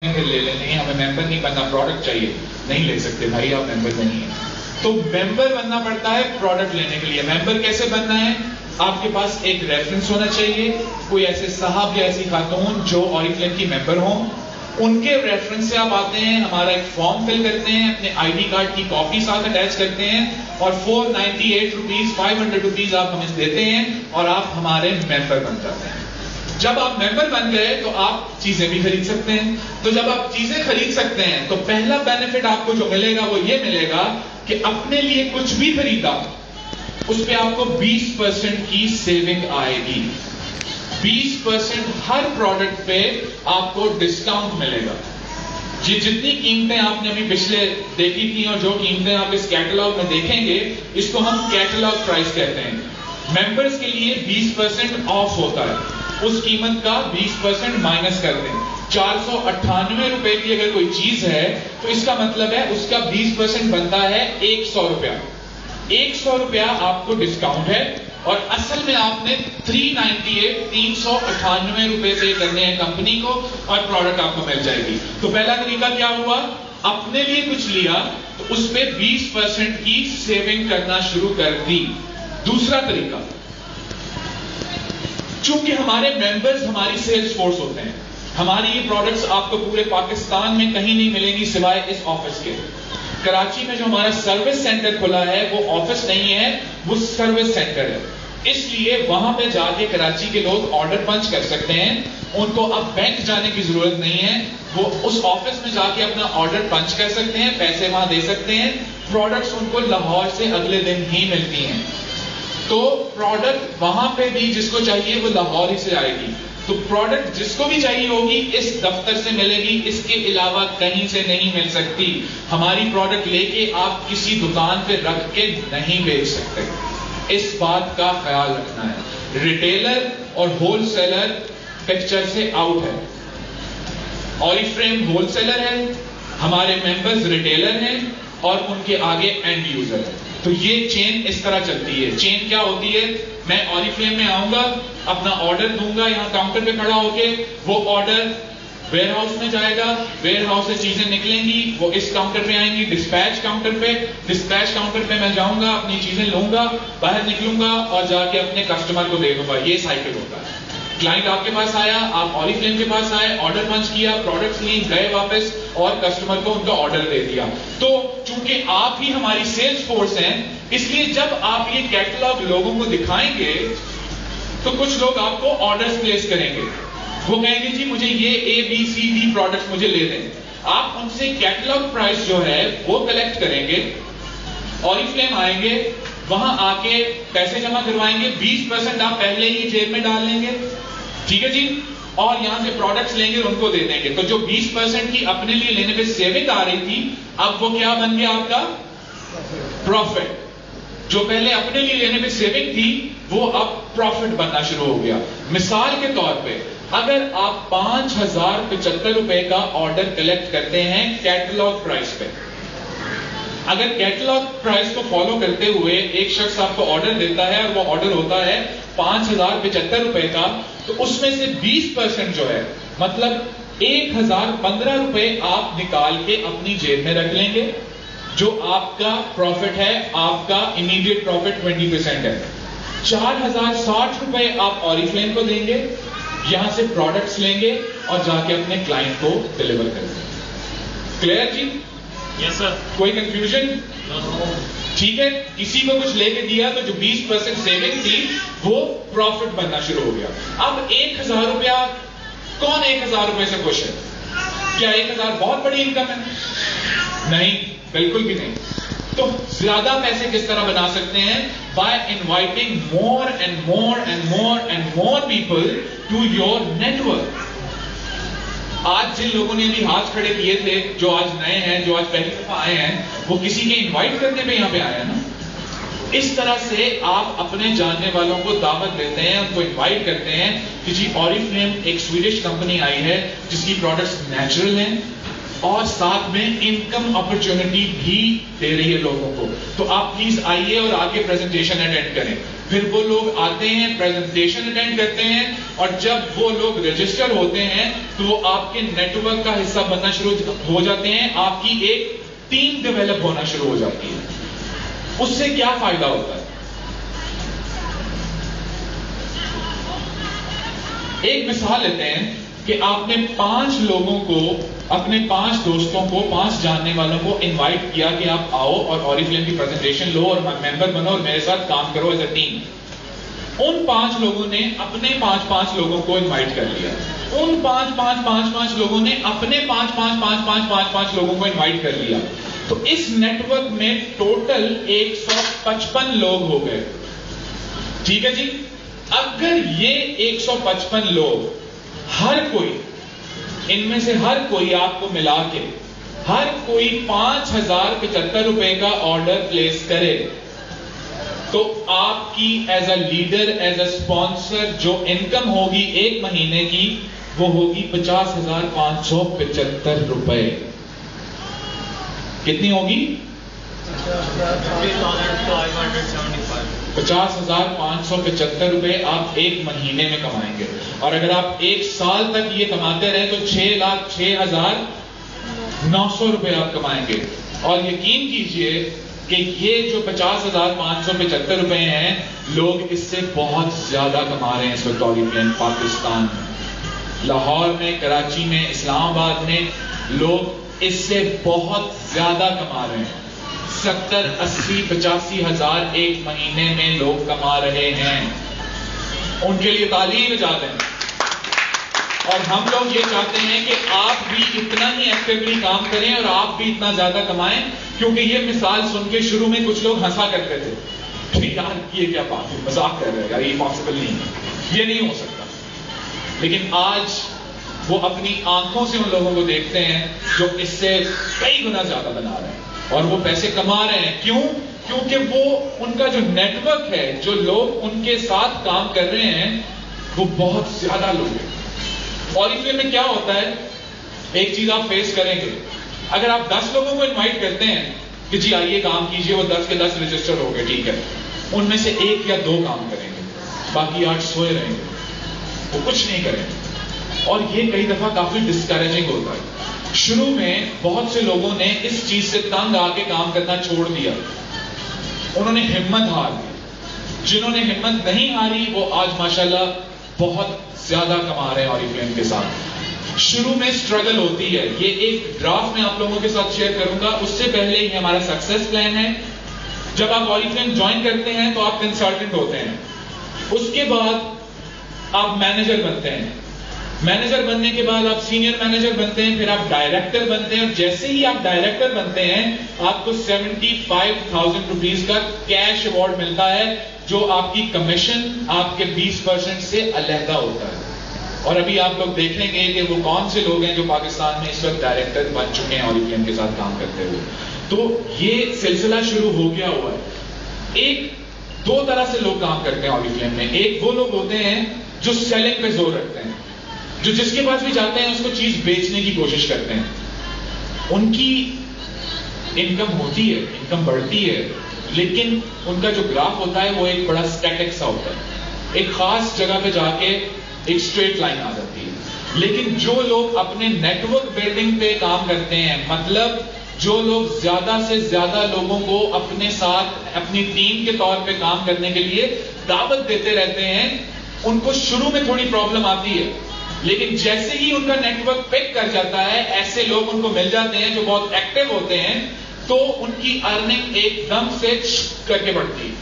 फिर ले लेते हैं, हमें मेंबर नहीं बनना, प्रोडक्ट चाहिए, नहीं ले सकते भाई, आप मेंबर नहीं है। तो मेंबर बनना पड़ता है प्रोडक्ट लेने के लिए। मेंबर कैसे बनना है? आपके पास एक रेफरेंस होना चाहिए, कोई ऐसे साहब या ऐसी खातून जो ऑरिफ्लेम की मेंबर हों, उनके रेफरेंस से आप आते हैं, हमारा एक फॉर्म फिल करते हैं, अपने आईडी कार्ड की कॉपी साथ अटैच करते हैं और 498 रुपीज 500 रुपीज आप हमें देते हैं और आप हमारे मेंबर बन जाते हैं। जब आप मेंबर बन गए तो आप चीजें भी खरीद सकते हैं। तो जब आप चीजें खरीद सकते हैं तो पहला बेनिफिट आपको जो मिलेगा वो ये मिलेगा कि अपने लिए कुछ भी खरीदा उस पे आपको 20% की सेविंग आएगी। 20% हर प्रोडक्ट पे आपको डिस्काउंट मिलेगा। ये जितनी कीमतें आपने अभी पिछले देखी थी और जो कीमतें आप इस कैटलॉग में देखेंगे, इसको हम कैटलॉग प्राइस कहते हैं। मेंबर्स के लिए 20% ऑफ होता है, उस कीमत का 20% माइनस कर दें। 498 रुपए की अगर कोई चीज है तो इसका मतलब है उसका 20% बनता है 100 रुपया। 100 रुपया आपको डिस्काउंट है और असल में आपने 398 रुपए पे करने हैं कंपनी को और प्रोडक्ट आपको मिल जाएगी। तो पहला तरीका क्या हुआ? अपने लिए कुछ लिया तो उस पे 20% की सेविंग करना शुरू कर दी। दूसरा तरीका, चूंकि हमारे मेंबर्स हमारी सेल्स फोर्स होते हैं, हमारी ये प्रोडक्ट्स आपको पूरे पाकिस्तान में कहीं नहीं मिलेंगी सिवाय इस ऑफिस के। कराची में जो हमारा सर्विस सेंटर खुला है वो ऑफिस नहीं है, वो सर्विस सेंटर है। इसलिए वहां पे जाके कराची के लोग ऑर्डर पंच कर सकते हैं, उनको अब बैंक जाने की जरूरत नहीं है, वो उस ऑफिस में जाके अपना ऑर्डर पंच कर सकते हैं, पैसे वहां दे सकते हैं, प्रोडक्ट्स उनको लाहौर से अगले दिन ही मिलती हैं। तो प्रोडक्ट वहां पे भी जिसको चाहिए वो लाहौर ही से आएगी। तो प्रोडक्ट जिसको भी चाहिए होगी इस दफ्तर से मिलेगी, इसके अलावा कहीं से नहीं मिल सकती। हमारी प्रोडक्ट लेके आप किसी दुकान पे रख के नहीं बेच सकते, इस बात का ख्याल रखना है। रिटेलर और होलसेलर पिक्चर से आउट है। ऑरिफ्लेम होलसेलर है, हमारे मेंबर्स रिटेलर हैं और उनके आगे एंड यूजर है। तो ये चेन इस तरह चलती है। चेन क्या होती है? मैं ऑरिफ्लेम में आऊंगा, अपना ऑर्डर दूंगा, यहां काउंटर पे खड़ा होके वो ऑर्डर वेयर हाउस में जाएगा, वेयर हाउस से चीजें निकलेंगी, वो इस काउंटर पे आएंगी, डिस्पैच काउंटर पे, डिस्पैच काउंटर पे मैं जाऊंगा, अपनी चीजें लूंगा, बाहर निकलूंगा और जाके अपने कस्टमर को दे दूंगा। ये साइकिल होता है। क्लाइंट आपके पास आया, आप ऑरिफ्लेम के पास आए, ऑर्डर पंच किया, प्रोडक्ट्स लिए, गए वापस और कस्टमर को उनका ऑर्डर दे दिया। तो चूंकि आप ही हमारी सेल्स फोर्स हैं, इसलिए जब आप ये कैटलॉग लोगों को दिखाएंगे तो कुछ लोग आपको ऑर्डर्स प्लेस करेंगे। वो कहेंगे जी मुझे ये ABCD प्रोडक्ट्स मुझे ले दें। आप उनसे कैटलॉग प्राइस जो है वो कलेक्ट करेंगे, ऑरिफ्लेम आएंगे, वहां आके पैसे जमा करवाएंगे, 20% आप पहले ही जेब में डाल लेंगे, ठीक है जी, और यहां से प्रोडक्ट्स लेंगे और उनको दे देंगे। तो जो 20% की अपने लिए लेने पे सेविंग आ रही थी, अब वो क्या बन गया? आपका प्रॉफिट। जो पहले अपने लिए लेने पे सेविंग थी वो अब प्रॉफिट बनना शुरू हो गया। मिसाल के तौर पे अगर आप 5075 रुपए का ऑर्डर कलेक्ट करते हैं कैटलॉग प्राइस पे, अगर कैटलॉग प्राइस को फॉलो करते हुए एक शख्स आपको ऑर्डर देता है और वो ऑर्डर होता है 5075 रुपए का, तो उसमें से 20% जो है मतलब 1015 रुपए आप निकाल के अपनी जेब में रख लेंगे। जो आपका प्रॉफिट है, आपका इमीडिएट प्रॉफिट 20% है। 4060 रुपए आप ऑरिफ्लेम को देंगे, यहां से प्रोडक्ट्स लेंगे और जाके अपने क्लाइंट को डिलीवर कर देंगे। क्लियर जी? Yes sir. कोई कंफ्यूजन? ठीक है। किसी को कुछ लेके दिया तो जो 20% सेविंग थी वो प्रॉफिट बनना शुरू हो गया। अब 1000 रुपया, कौन 1000 रुपए से खुश है? क्या 1000 बहुत बड़ी इनकम है? नहीं, बिल्कुल भी नहीं। तो ज्यादा पैसे किस तरह बना सकते हैं? By inviting more and more and more and more people to your network. आज जिन लोगों ने अभी हाथ खड़े किए थे, जो आज नए हैं, जो आज पहली दफा आए हैं, वो किसी के इनवाइट करने पे यहां पे आए हैं ना। इस तरह से आप अपने जानने वालों को दावत देते हैं, उनको इनवाइट करते हैं कि जी ऑरिफ्लेम एक स्वीडिश कंपनी आई है जिसकी प्रोडक्ट्स नेचुरल हैं, اور ساتھ میں انکم اپرچونٹی بھی دے رہی ہے لوگوں کو. تو آپ پلیز آئیے اور آ کے پریزنٹیشن اٹینڈ کریں. پھر وہ لوگ آتے ہیں, پریزنٹیشن اٹینڈ کرتے ہیں, اور جب وہ لوگ رجسٹر ہوتے ہیں تو وہ آپ کے نیٹ ورک کا حصہ بننا شروع ہو جاتے ہیں. آپ کی ایک ٹیم ڈیولپ ہونا شروع ہو جاتی ہے. اس سے کیا فائدہ ہوتا ہے؟ ایک مثال لیتے ہیں کہ آپ نے 5 لوگوں کو, اپنے 5 دوستوں کو, 5 جاننے والوں کو انوائٹ کیا کہ آپ آؤ اور اوریفلیم کی پریزنٹیشن لو اور ممبر بنو اور میرے ساتھ کام کرو ایز اے ٹیم. ان 5 لوگوں نے اپنے 5 لوگوں کو انوائٹ کر لیا. ان 5 لوگوں نے اپنے 5 لوگوں کو انوائٹ کر لیا. تو اس نیٹ ورک میں ٹوٹل 155 لوگ ہو گئے. ٹھیک ہے جی. اگر یہ 155 لوگ ہر کوئی, ان میں سے ہر کوئی آپ کو ملا کے ہر کوئی 5,075 روپے کا آرڈر پلیس کرے تو آپ کی as a leader, as a sponsor جو انکم ہوگی ایک مہینے کی وہ ہوگی 50,575 روپے. کتنی ہوگی؟ 50,575 روپے آپ ایک مہینے میں کمائیں گے. اور اگر آپ ایک سال تک یہ کماتے رہے تو 6,06,900 روپے آپ کمائیں گے. اور یقین کیجئے کہ یہ جو 50,575 روپے ہیں, لوگ اس سے بہت زیادہ کما رہے ہیں اس وقت اوریفلیم پاکستان میں. لاہور میں, کراچی میں, اسلام آباد میں لوگ اس سے بہت زیادہ کما رہے ہیں. 70, 80, 85 ہزار ایک مہینے میں لوگ کما رہے ہیں. ان کے لیے تعلیم ایجاد ہے. اور ہم لوگ یہ چاہتے ہیں کہ آپ بھی اتنا ہی ایکٹیولی کام کریں اور آپ بھی اتنا زیادہ کمائیں, کیونکہ یہ مثال سن کے شروع میں کچھ لوگ ہنسا کرتے تھے, یار یہ کیا بات ہے, مذاق کر رہے ہیں یار, یہ پاسبل نہیں ہے, یہ نہیں ہو سکتا. لیکن آج وہ اپنی آنکھوں سے ان لوگوں کو دیکھتے ہیں جو اس سے کئی گنا زیادہ بنا رہے ہیں اور وہ پیسے کما رہے ہیں. کیوں؟ کیونکہ وہ ان کا جو نیٹ ورک ہے, جو لوگ ان کے ساتھ کام کر رہے ہیں وہ بہت زیادہ لوگ ہیں. اوریفلیم میں کیا ہوتا ہے, ایک چیز آپ فیس کریں گے, اگر آپ 10 لوگوں کو انوائٹ کرتے ہیں کہ جی آئیے کام کیجئے, وہ 10 کے 10 رجسٹر ہو گئے, ٹھیک ہے, ان میں سے 1 یا 2 کام کریں گے, باقی 8 سوئے رہیں گے, وہ کچھ نہیں کریں گے. اور یہ کئی دفعہ کافی ڈسکریجنگ ہوتا ہے. شروع میں بہت سے لوگوں نے اس چیز سے تنگ آ کے کام کرنا چھوڑ دیا, انہوں نے ہمت ہار دی. جنہوں نے ہمت نہیں ہاری وہ آج ماشاءاللہ بہت زیادہ کما رہے ہیں اوریفلیم کے ساتھ. شروع میں اسٹرگل ہوتی ہے, یہ ایک ڈرافٹ میں آپ لوگوں کے ساتھ شیئر کروں گا. اس سے پہلے ہی ہمارا سکسیس پلان ہے. جب آپ اوریفلیم جوائن کرتے ہیں تو آپ کنسلٹنٹ ہوتے ہیں, اس کے بعد آپ مینیجر بنتے ہیں, مینیجر بننے کے بعد آپ سینئر مینیجر بنتے ہیں, پھر آپ ڈائریکٹر بنتے ہیں, اور جیسے ہی آپ ڈائریکٹر بنتے ہیں آپ کو 75,000 روپیز کا کیش ایوارڈ ملتا ہے, جو آپ کی کمیشن آپ کے 20% سے علیحدہ ہوتا ہے. اور ابھی آپ لوگ دیکھیں گے کہ وہ کون سے لوگ ہیں جو پاکستان میں اس وقت ڈائریکٹر بن چکے ہیں اوریفلیم کے ساتھ کام کرتے ہوئے. تو یہ سلسلہ شروع ہو گیا ہوا ہے. ایک 2 طرح سے لوگ کام کرتے ہیں اوریفلیم میں. ایک وہ لوگ ہوتے ہیں جو سیلنگ پہ زور رکھتے ہیں, جو جس کے پاس بھی جاتے ہیں اس کو چیز بیچنے کی کوشش کرتے ہیں. ان کی انکم ہوتی ہے, انکم بڑھتی ہے, لیکن ان کا جو گراف ہوتا ہے وہ ایک بڑا اسٹیٹک سا ہوتا ہے, ایک خاص جگہ پہ جا کے ایک اسٹریٹ لائن آ جاتی ہے. لیکن جو لوگ اپنے نیٹ ورک بلڈنگ پہ کام کرتے ہیں, مطلب جو لوگ زیادہ سے زیادہ لوگوں کو اپنے ساتھ اپنی ٹیم کے طور پہ کام کرنے کے لیے دعوت دیتے رہتے ہیں, ان کو شروع میں تھوڑی پرابلم آتی ہے, لیکن جیسے ہی ان کا نیٹ ورک پک کر جاتا ہے, ایسے لوگ ان کو مل جاتے ہیں جو بہت ایکٹیو ہوتے ہیں, تو ان کی ارننگ ایک دم سے کر کے بڑھتی ہے.